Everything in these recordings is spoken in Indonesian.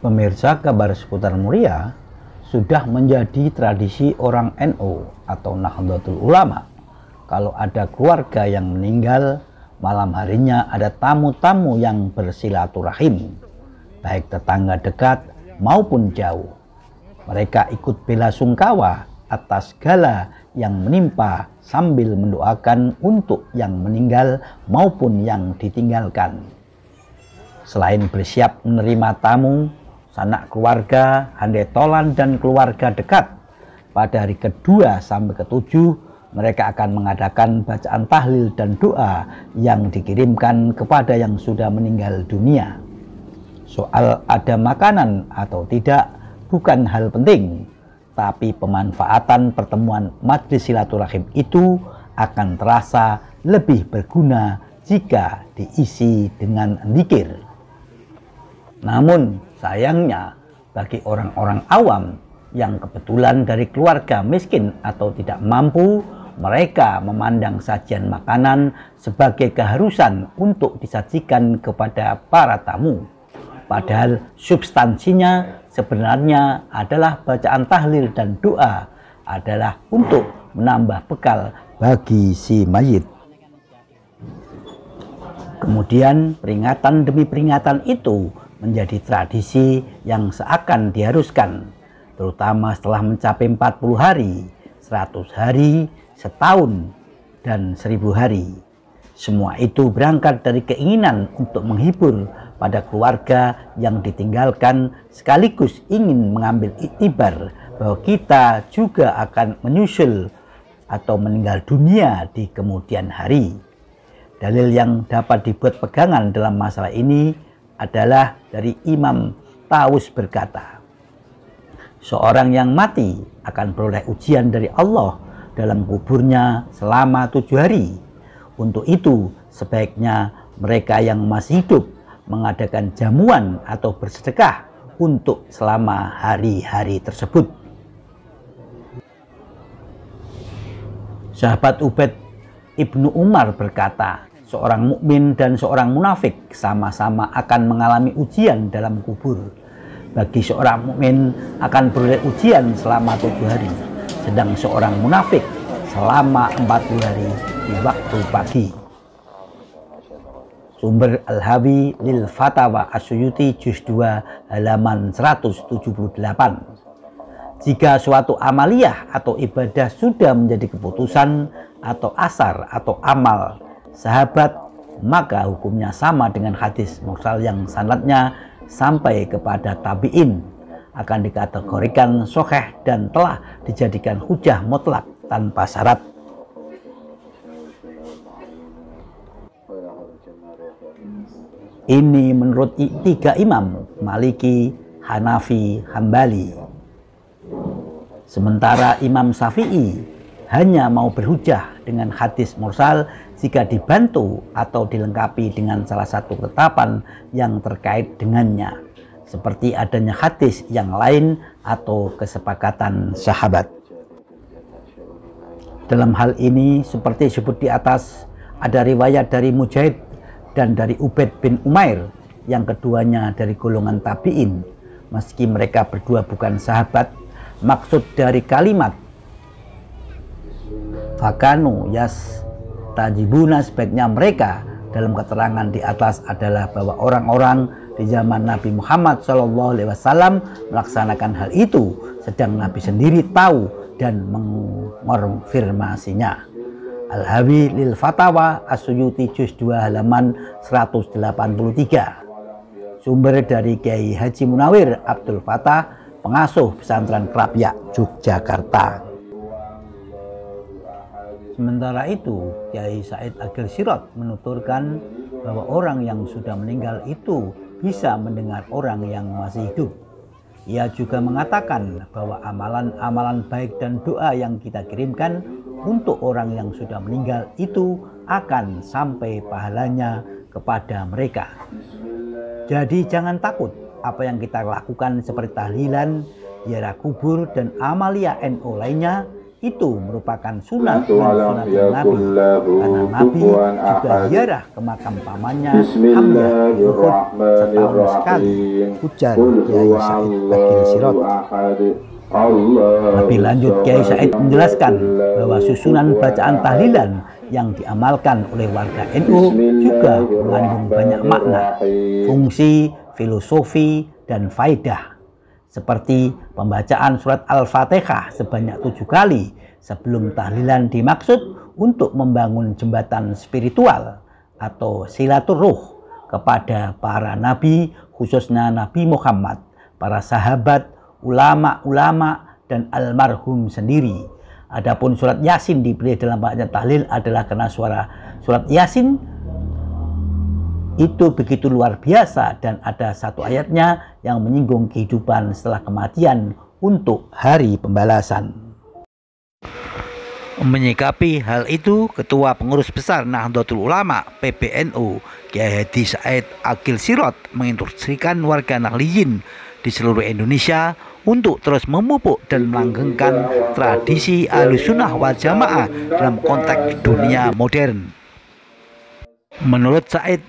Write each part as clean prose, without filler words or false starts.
Pemirsa, kabar seputar Muria sudah menjadi tradisi orang NU atau Nahdlatul Ulama. Kalau ada keluarga yang meninggal, malam harinya ada tamu-tamu yang bersilaturahim, baik tetangga dekat maupun jauh. Mereka ikut bela sungkawa atas segala yang menimpa sambil mendoakan untuk yang meninggal maupun yang ditinggalkan. Selain bersiap menerima tamu, sanak keluarga, handai tolan, dan keluarga dekat, pada hari kedua sampai ketujuh mereka akan mengadakan bacaan tahlil dan doa yang dikirimkan kepada yang sudah meninggal dunia. Soal ada makanan atau tidak bukan hal penting, tapi pemanfaatan pertemuan majelis silaturahim itu akan terasa lebih berguna jika diisi dengan zikir. Namun sayangnya bagi orang-orang awam yang kebetulan dari keluarga miskin atau tidak mampu, mereka memandang sajian makanan sebagai keharusan untuk disajikan kepada para tamu. Padahal substansinya sebenarnya adalah bacaan tahlil dan doa adalah untuk menambah bekal bagi si mayit. Kemudian peringatan demi peringatan itu menjadi tradisi yang seakan diharuskan, terutama setelah mencapai 40 hari, 100 hari, setahun, dan 1000 hari. Semua itu berangkat dari keinginan untuk menghibur pada keluarga yang ditinggalkan, sekaligus ingin mengambil iktibar bahwa kita juga akan menyusul atau meninggal dunia di kemudian hari. Dalil yang dapat dibuat pegangan dalam masalah ini adalah dari Imam Tawus berkata, seorang yang mati akan beroleh ujian dari Allah dalam kuburnya selama 7 hari. Untuk itu sebaiknya mereka yang masih hidup mengadakan jamuan atau bersedekah untuk selama hari-hari tersebut. Sahabat Ubaid Ibnu Umar berkata, seorang mukmin dan seorang munafik sama-sama akan mengalami ujian dalam kubur. Bagi seorang mukmin akan beroleh ujian selama 7 hari, sedang seorang munafik selama 40 hari di waktu pagi. Sumber Al-Hawi lil Fatawa As-Suyuti juz 2 halaman 178. Jika suatu amaliyah atau ibadah sudah menjadi keputusan atau asar atau amal sahabat, maka hukumnya sama dengan hadis mursal yang sanadnya sampai kepada tabi'in, akan dikategorikan sahih dan telah dijadikan hujah mutlak tanpa syarat. Ini menurut 3 imam, Maliki, Hanafi, Hambali. Sementara Imam Syafi'i hanya mau berhujah dengan hadis mursal jika dibantu atau dilengkapi dengan salah satu ketetapan yang terkait dengannya, seperti adanya hadis yang lain atau kesepakatan sahabat. Dalam hal ini, seperti disebut di atas, ada riwayat dari Mujahid dan dari Ubaid bin Umair, yang keduanya dari golongan tabi'in. Meski mereka berdua bukan sahabat, maksud dari kalimat fakanu yas tajibuna, sebaiknya mereka dalam keterangan di atas adalah bahwa orang-orang di zaman Nabi Muhammad SAW melaksanakan hal itu, sedang Nabi sendiri tahu dan mengonfirmasinya. Al-Hawi lil Fatawa As-Suyuti juz 2 halaman 183. Sumber dari Kiai Haji Munawir Abdul Fatah, pengasuh pesantren Krapyak, Yogyakarta. Sementara itu, Kiai Said Agil Sirot menuturkan bahwa orang yang sudah meninggal itu bisa mendengar orang yang masih hidup. Ia juga mengatakan bahwa amalan-amalan baik dan doa yang kita kirimkan untuk orang yang sudah meninggal itu akan sampai pahalanya kepada mereka. Jadi jangan takut, apa yang kita lakukan seperti tahlilan, ziarah kubur, dan amalia NU lainnya itu merupakan sunat dan sunat Nabi, karena Nabi juga ziarah ke makam pamannya Hamzah di Uhud setahun sekali, ujar Kiai Said Akil Sirot. Lebih lanjut, Kiai Said menjelaskan bahwa susunan bacaan tahlilan yang diamalkan oleh warga NU juga mengandung banyak makna, fungsi, filosofi, dan faedah, seperti pembacaan surat Al-Fatihah sebanyak 7 kali sebelum tahlilan dimaksud untuk membangun jembatan spiritual atau silaturruh kepada para nabi, khususnya Nabi Muhammad, para sahabat, ulama-ulama, dan almarhum sendiri. Adapun surat Yasin dipilih dalam bacaan tahlil adalah karena surat Yasin itu begitu luar biasa dan ada satu ayatnya yang menyinggung kehidupan setelah kematian untuk hari pembalasan. Menyikapi hal itu, Ketua Pengurus Besar Nahdlatul Ulama PBNU Kiai Haji Said Akil Sirot menginstruksikan warga Nahdliyin di seluruh Indonesia untuk terus memupuk dan melanggengkan tradisi Ahlussunnah wal Jamaah dalam konteks dunia modern. Menurut Said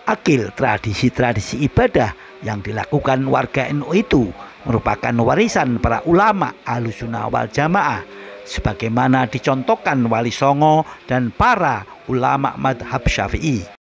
Akil, tradisi-tradisi ibadah yang dilakukan warga NU itu merupakan warisan para ulama Ahlussunnah wal Jamaah, sebagaimana dicontohkan Wali Songo dan para ulama madhab Syafi'i.